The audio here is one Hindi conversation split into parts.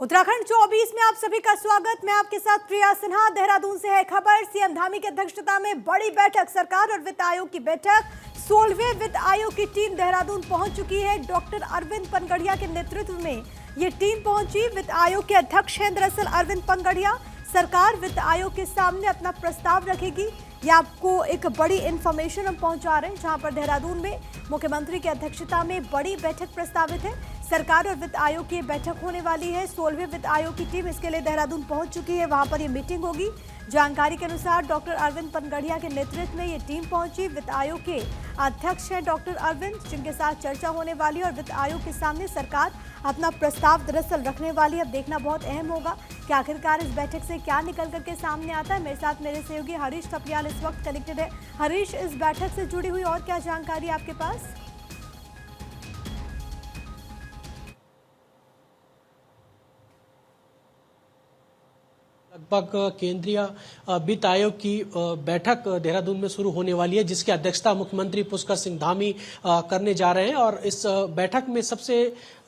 उत्तराखंड 24 में आप सभी का स्वागत। मैं आपके साथ प्रिया सिन्हा। देहरादून से है खबर। सीएम धामी की अध्यक्षता में बड़ी बैठक, सरकार और वित्त आयोग की बैठक। 16वें वित्त आयोग की टीम देहरादून पहुंच चुकी है। डॉक्टर अरविंद पनगड़िया के नेतृत्व में ये टीम पहुंची। वित्त आयोग के अध्यक्ष हैं दरअसल अरविंद पनगड़िया। सरकार वित्त आयोग के सामने अपना प्रस्ताव रखेगी। ये आपको एक बड़ी इंफॉर्मेशन हम पहुंचा रहे हैं, जहां पर देहरादून में मुख्यमंत्री की अध्यक्षता में बड़ी बैठक प्रस्तावित है। सरकार और वित्त आयोग की बैठक होने वाली है। 16वें वित्त आयोग की टीम इसके लिए देहरादून पहुंच चुकी है। वहां पर ये मीटिंग होगी। जानकारी के अनुसार डॉक्टर अरविंद पनगड़िया के नेतृत्व में ये टीम पहुंची। वित्त आयोग के अध्यक्ष हैं डॉक्टर अरविंद, जिनके साथ चर्चा होने वाली है और वित्त आयोग के सामने सरकार अपना प्रस्ताव दरअसल रखने वाली है। अब देखना बहुत अहम होगा कि आखिरकार इस बैठक से क्या निकल करके सामने आता है। मेरे साथ मेरे सहयोगी हरीश थपलियाल इस वक्त कनेक्टेड है। हरीश, इस बैठक से जुड़ी हुई और क्या जानकारी आपके पास? लगभग केंद्रीय वित्त आयोग की बैठक देहरादून में शुरू होने वाली है, जिसकी अध्यक्षता मुख्यमंत्री पुष्कर सिंह धामी करने जा रहे हैं। और इस बैठक में सबसे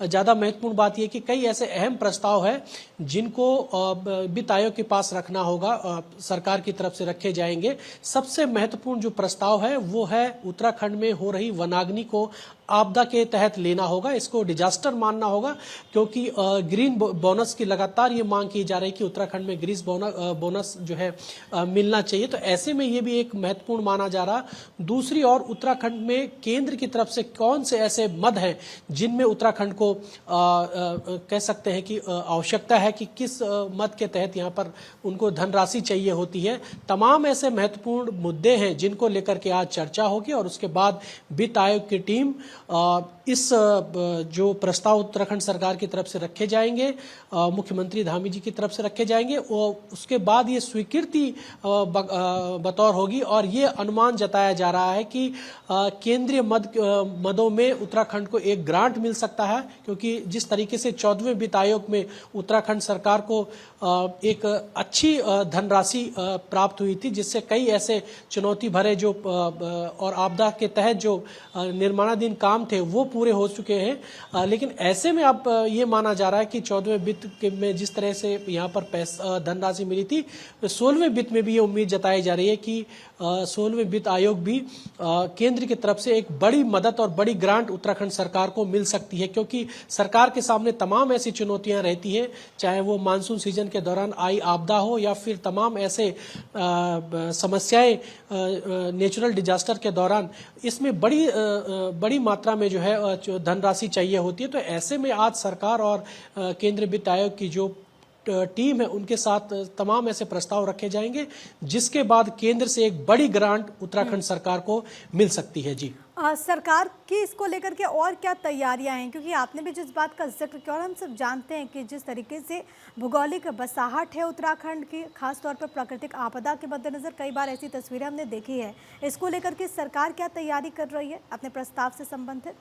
ज़्यादा महत्वपूर्ण बात यह कि कई ऐसे अहम प्रस्ताव हैं जिनको वित्त आयोग के पास रखना होगा, सरकार की तरफ से रखे जाएंगे। सबसे महत्वपूर्ण जो प्रस्ताव है वो है उत्तराखंड में हो रही वनाग्नि को आपदा के तहत लेना होगा, इसको डिजास्टर मानना होगा, क्योंकि ग्रीन बोनस की लगातार ये मांग की जा रही है कि उत्तराखंड में ग्रीन बोनस जो है मिलना चाहिए। तो ऐसे में ये भी एक महत्वपूर्ण माना जा रहा। दूसरी ओर उत्तराखंड में केंद्र की तरफ से कौन से ऐसे मद हैं जिनमें उत्तराखंड को कह सकते हैं कि आवश्यकता है कि किस मद के तहत यहाँ पर उनको धनराशि चाहिए होती है। तमाम ऐसे महत्वपूर्ण मुद्दे हैं जिनको लेकर के आज चर्चा होगी और उसके बाद वित्त आयोग की टीम इस जो प्रस्ताव उत्तराखंड सरकार की तरफ से रखे जाएंगे, मुख्यमंत्री धामी जी की तरफ से रखे जाएंगे, उसके बाद ये स्वीकृति बतौर होगी। और ये अनुमान जताया जा रहा है कि केंद्रीय मदों में उत्तराखंड को एक ग्रांट मिल सकता है, क्योंकि जिस तरीके से 14वें वित्त आयोग में उत्तराखंड सरकार को एक अच्छी धनराशि प्राप्त हुई थी, जिससे कई ऐसे चुनौती भरे जो और आपदा के तहत जो निर्माणाधीन काम थे वो पूरे हो चुके हैं। लेकिन ऐसे में अब ये माना जा रहा है कि 14वें वित्त में जिस तरह से यहाँ पर धनराशि मिली थी, 16वें वित्त में भी ये उम्मीद जताई जा रही है कि 16वें वित्त आयोग भी केंद्र की तरफ से एक बड़ी मदद और बड़ी ग्रांट उत्तराखंड सरकार को मिल सकती है, क्योंकि सरकार के सामने तमाम ऐसी चुनौतियां रहती हैं, चाहे वो मानसून सीजन के दौरान आई आपदा हो या फिर तमाम ऐसे समस्याएं नेचुरल डिजास्टर के दौरान। इसमें बड़ी मात्रा में जो है धनराशि चाहिए होती है। तो ऐसे में आज सरकार और केंद्रीय वित्त आयोग की जो टीम है उनके साथ तमाम ऐसे प्रस्ताव रखे जाएंगे, जिसके बाद केंद्र से एक बड़ी ग्रांट उत्तराखंड सरकार को मिल सकती है। जी, सरकार की इसको लेकर के और क्या तैयारियां हैं? क्योंकि आपने भी जिस बात का जिक्र किया और हम सब जानते हैं कि जिस तरीके से भौगोलिक बसाहट है उत्तराखंड की, खासतौर पर प्राकृतिक आपदा के मद्देनजर कई बार ऐसी तस्वीरें हमने देखी है। इसको लेकर के सरकार क्या तैयारी कर रही है अपने प्रस्ताव से संबंधित?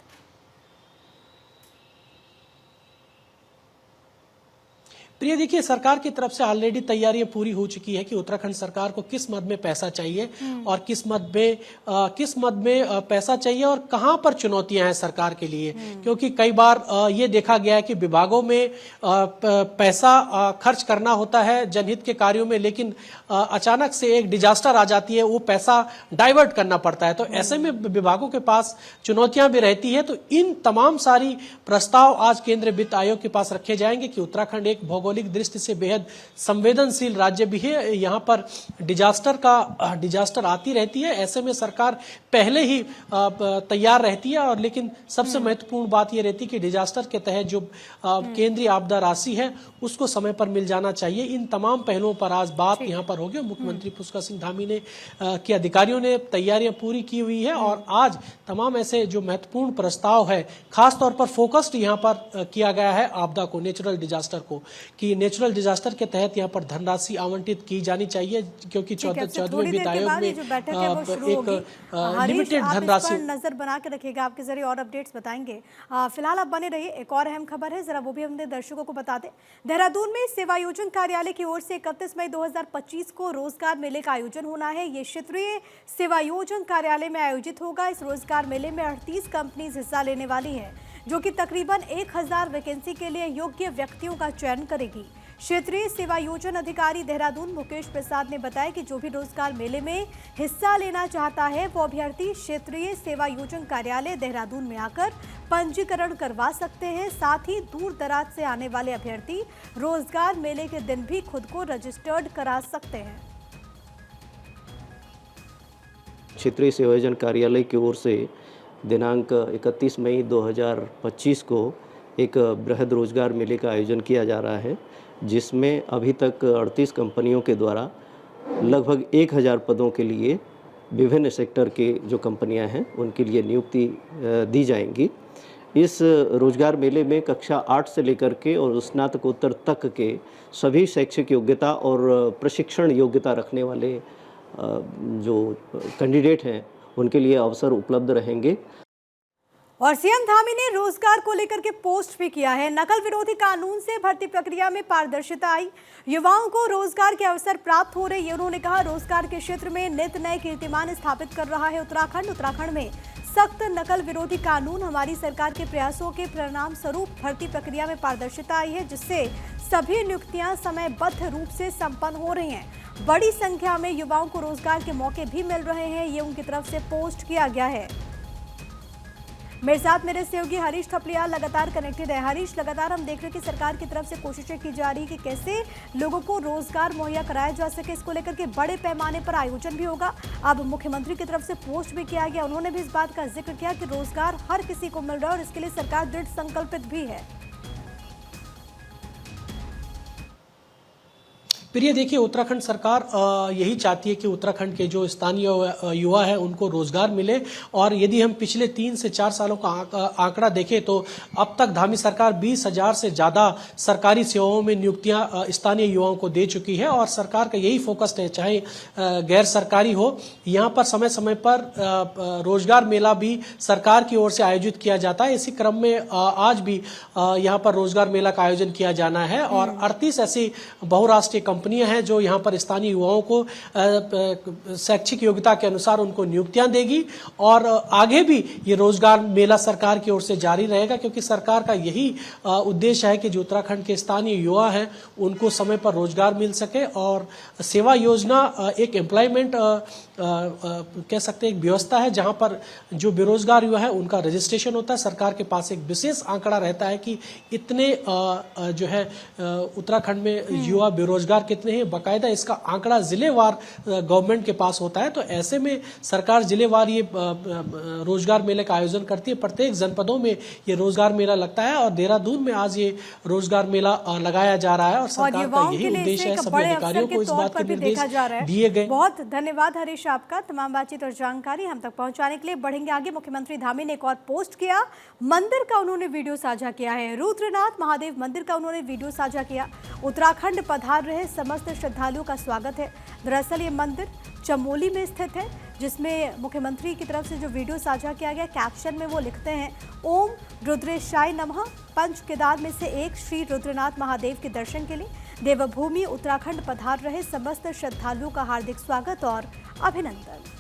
प्रिय, देखिए, सरकार की तरफ से ऑलरेडी तैयारियां पूरी हो चुकी है कि उत्तराखंड सरकार को किस मद में पैसा चाहिए और किस मद में पैसा चाहिए और कहां पर चुनौतियां हैं सरकार के लिए। क्योंकि कई बार ये देखा गया है कि विभागों में पैसा खर्च करना होता है जनहित के कार्यों में, लेकिन अचानक से एक डिजास्टर आ जाती है, वो पैसा डाइवर्ट करना पड़ता है। तो ऐसे में विभागों के पास चुनौतियां भी रहती है। तो इन तमाम सारी प्रस्ताव आज केंद्रीय वित्त आयोग के पास रखे जाएंगे कि उत्तराखंड एक भौगोलिक दृष्टि से बेहद संवेदनशील राज्य भी है। यहाँ पर डिजास्टर आती रहती है। ऐसे में सरकार पहले ही तैयार रहती है। और लेकिन सबसे महत्वपूर्ण बात यह रहती है कि डिजास्टर के तहत जो केंद्रीय आपदा राशि है उसको समय पर मिल जाना चाहिए। इन तमाम पहलुओं पर आज बात यहाँ पर होगी। मुख्यमंत्री पुष्कर सिंह धामी ने के अधिकारियों ने तैयारियां पूरी की हुई है और आज तमाम ऐसे जो महत्वपूर्ण प्रस्ताव है, खासतौर पर फोकस्ड यहाँ पर किया गया है आपदा को, नेचुरल डिजास्टर को, कि नेचुरल डिजास्टर के तहत यहाँ पर धनराशि आवंटित की जानी चाहिए, क्योंकि 14वें वित्त आयोग में एक लिमिटेड धनराशि। नजर बना के रखिएगा, आपके जरिए और अपडेट्स बताएंगे। फिलहाल आप बने रहिए। एक और अहम खबर है, जरा वो भी हमने दर्शकों को बता दें। देहरादून में सेवायोजन कार्यालय की ओर से 31 मई 2025 को रोजगार मेले का आयोजन होना है। ये क्षेत्रीय सेवायोजन कार्यालय में आयोजित होगा। इस रोजगार मेले में 38 कंपनीज हिस्सा लेने वाली है। जो कि तकरीबन 1000 वैकेंसी के लिए योग्य व्यक्तियों का चयन करेगी। क्षेत्रीय सेवायोजन अधिकारी देहरादून मुकेश प्रसाद ने बताया कि जो भी रोजगार मेले में हिस्सा लेना चाहता है वो अभ्यर्थी क्षेत्रीय सेवायोजन कार्यालय देहरादून में आकर पंजीकरण करवा सकते हैं। साथ ही दूर दराज से आने वाले अभ्यर्थी रोजगार मेले के दिन भी खुद को रजिस्टर्ड करा सकते हैं। क्षेत्रीय सेवायोजन कार्यालय की ओर से दिनांक 31 मई 2025 को एक बृहद रोजगार मेले का आयोजन किया जा रहा है, जिसमें अभी तक 38 कंपनियों के द्वारा लगभग 1000 पदों के लिए विभिन्न सेक्टर के जो कंपनियां हैं उनके लिए नियुक्ति दी जाएंगी। इस रोजगार मेले में कक्षा 8 से लेकर के और स्नातकोत्तर तक के सभी शैक्षिक योग्यता और प्रशिक्षण योग्यता रखने वाले जो कैंडिडेट हैं उनके लिए अवसर उपलब्ध रहेंगे। और सीएम धामी ने रोजगार को लेकर के पोस्ट भी किया है। नकल विरोधी कानून से भर्ती प्रक्रिया में पारदर्शिता आई, युवाओं को रोजगार के अवसर प्राप्त हो रहे हैं। उन्होंने कहा रोजगार के क्षेत्र में नित नए कीर्तिमान स्थापित कर रहा है उत्तराखंड में सख्त नकल विरोधी कानून हमारी सरकार के प्रयासों के परिणाम स्वरूप भर्ती प्रक्रिया में पारदर्शिता आई है, जिससे सभी नियुक्तियां समयबद्ध रूप से संपन्न हो रही हैं। बड़ी संख्या में युवाओं को रोजगार के मौके भी मिल रहे हैं, ये उनकी तरफ से पोस्ट किया गया है। मेरे साथ मेरे सहयोगी हरीश थपलियाल लगातार कनेक्टेड है। हरीश, लगातार हम देख रहे हैं कि सरकार की तरफ से कोशिशें की जा रही कि कैसे लोगों को रोजगार मुहैया कराया जा सके। इसको लेकर के बड़े पैमाने पर आयोजन भी होगा। अब मुख्यमंत्री की तरफ से पोस्ट भी किया गया, उन्होंने भी इस बात का जिक्र किया कि रोजगार हर किसी को मिल रहा है और इसके लिए सरकार दृढ़ संकल्पित भी है। प्रिय, देखिए, उत्तराखंड सरकार यही चाहती है कि उत्तराखंड के जो स्थानीय युवा है उनको रोजगार मिले। और यदि हम पिछले 3 से 4 सालों का आंकड़ा देखें तो अब तक धामी सरकार 20,000 से ज़्यादा सरकारी सेवाओं में नियुक्तियां स्थानीय युवाओं को दे चुकी है। और सरकार का यही फोकस है, चाहे गैर सरकारी हो, यहाँ पर समय समय पर रोजगार मेला भी सरकार की ओर से आयोजित किया जाता है। इसी क्रम में आज भी यहाँ पर रोजगार मेला का आयोजन किया जाना है और 38 ऐसी बहुराष्ट्रीय कंपनियां हैं जो यहाँ पर स्थानीय युवाओं को शैक्षिक योग्यता के अनुसार उनको नियुक्तियां देगी। और आगे भी ये रोजगार मेला सरकार की ओर से जारी रहेगा, क्योंकि सरकार का यही उद्देश्य है कि जो उत्तराखंड के स्थानीय युवा हैं उनको समय पर रोजगार मिल सके। और सेवा योजना एक एम्प्लॉयमेंट कह सकते हैं एक व्यवस्था है जहां पर जो बेरोजगार युवा है उनका रजिस्ट्रेशन होता है। सरकार के पास एक विशेष आंकड़ा रहता है कि इतने जो है उत्तराखंड में युवा बेरोजगार कितने हैं, बाकायदा इसका आंकड़ा जिलेवार गवर्नमेंट के पास होता है। तो ऐसे में सरकार जिलेवार ये रोजगार मेले का आयोजन करती है। प्रत्येक जनपदों में ये रोजगार मेला लगता है और देहरादून में आज ये रोजगार मेला लगाया जा रहा है। और सरकार का यही उद्देश्य है, सभी अधिकारियों को इस बात के निर्देश दिए गए। बहुत धन्यवाद हरीश आपका तमाम बातचीत और जानकारी हम तक पहुंचाने के लिए। बढ़ेंगे आगे। मुख्यमंत्री धामी ने एक और पोस्ट किया, मंदिर का उन्होंने वीडियो साझा किया है। रुद्रनाथ महादेव मंदिर का उन्होंने वीडियो साझा किया। उत्तराखंड पधार रहे समस्त श्रद्धालुओं का स्वागत है। दरअसल ये मंदिर चमोली में स्थित है, जिसमें मुख्यमंत्री की तरफ से जो वीडियो साझा किया गया, कैप्शन में वो लिखते हैं, ओम रुद्रेशाय नमः। पंच केदार में से एक श्री रुद्रनाथ महादेव के दर्शन के लिए देवभूमि उत्तराखंड पधार रहे समस्त श्रद्धालुओं का हार्दिक स्वागत और अभिनंदन।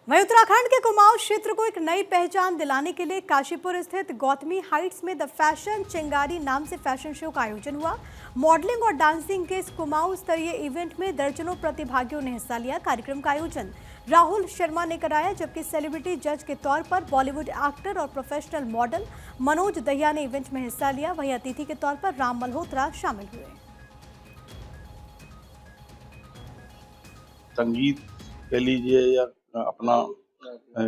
वहीं उत्तराखंड के कुमाऊं क्षेत्र को एक नई पहचान दिलाने के लिए काशीपुर स्थित गौतमी हाइट्स में द फैशन चिंगारी नाम से फैशन शो का आयोजन हुआ। मॉडलिंग और डांसिंग के इस कुमाऊं स्तरीय इवेंट में दर्जनों प्रतिभागियों ने हिस्सा लिया। कार्यक्रम का आयोजन राहुल शर्मा ने कराया, जबकि सेलिब्रिटी जज के तौर पर बॉलीवुड एक्टर और प्रोफेशनल मॉडल मनोज दहिया ने इवेंट में हिस्सा लिया। वहीं अतिथि के तौर पर राम मल्होत्रा शामिल हुए। संगीत कह लीजिए या अपना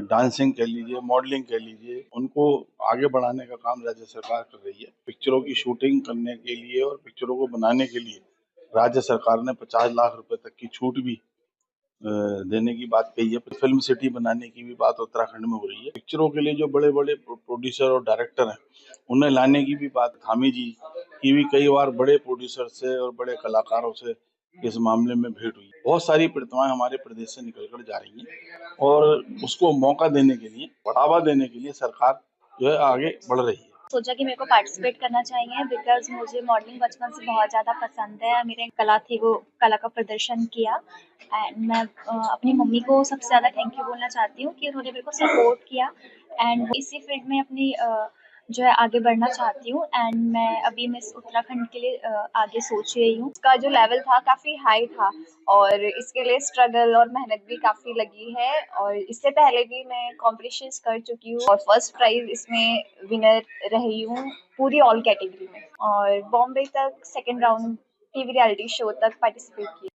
डांसिंग कह लीजिए, मॉडलिंग कह लीजिए, उनको आगे बढ़ाने का काम राज्य सरकार कर रही है। पिक्चरों की शूटिंग करने के लिए और पिक्चरों को बनाने के लिए राज्य सरकार ने 50 लाख रुपए तक की छूट भी देने की बात कही है। फिल्म सिटी बनाने की भी बात उत्तराखंड में हो रही है। पिक्चरों के लिए जो बड़े बड़े प्रोड्यूसर और डायरेक्टर हैं, उन्हें लाने की भी बात, धामी जी की भी कई बार बड़े प्रोड्यूसर से और बड़े कलाकारों से इस मामले में भेंट हुई। बहुत सारी प्रतिमाएं हमारे प्रदेश से निकल कर जा रही हैं और उसको मौका देने के लिए, बढ़ावा देने के लिए सरकार जो है आगे बढ़ रही है। सोचा कि मेरे को पार्टिसिपेट करना चाहिए बिकॉज मुझे मॉडलिंग बचपन से बहुत ज़्यादा पसंद है। मेरी कला थी, वो कला का प्रदर्शन किया। एंड मैं अपनी मम्मी को सबसे ज़्यादा थैंक यू बोलना चाहती हूँ कि उन्होंने मेरे को सपोर्ट किया एंड इसी फील्ड में अपनी जो है आगे बढ़ना चाहती हूँ। एंड मैं अभी मिस उत्तराखंड के लिए आगे सोच रही हूँ। इसका जो लेवल था काफ़ी हाई था और इसके लिए स्ट्रगल और मेहनत भी काफ़ी लगी है और इससे पहले भी मैं कॉम्पिटिशन्स कर चुकी हूँ और फर्स्ट प्राइज इसमें विनर रही हूँ पूरी ऑल कैटेगरी में और बॉम्बे तक second round TV reality show तक पार्टिसिपेट किया।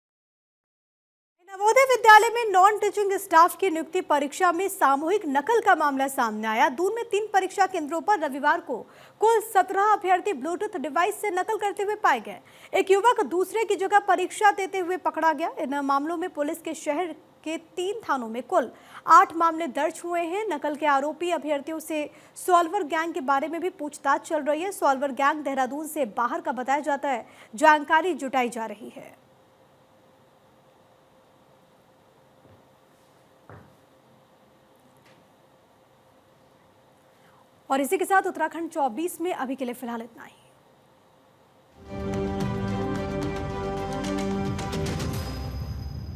नवोदय विद्यालय में नॉन टीचिंग स्टाफ की नियुक्ति परीक्षा में सामूहिक नकल का मामला सामने आया। दून में 3 परीक्षा केंद्रों पर रविवार को कुल 17 अभ्यर्थी ब्लूटूथ डिवाइस से नकल करते हुए पाए गए। एक युवक दूसरे की जगह परीक्षा देते हुए पकड़ा गया। इन मामलों में पुलिस के शहर के 3 थानों में कुल 8 मामले दर्ज हुए हैं। नकल के आरोपी अभ्यर्थियों से सॉल्वर गैंग के बारे में भी पूछताछ चल रही है। सॉल्वर गैंग देहरादून से बाहर का बताया जाता है। जानकारी जुटाई जा रही है। और इसी के साथ उत्तराखंड 24 में अभी के लिए फिलहाल इतना ही।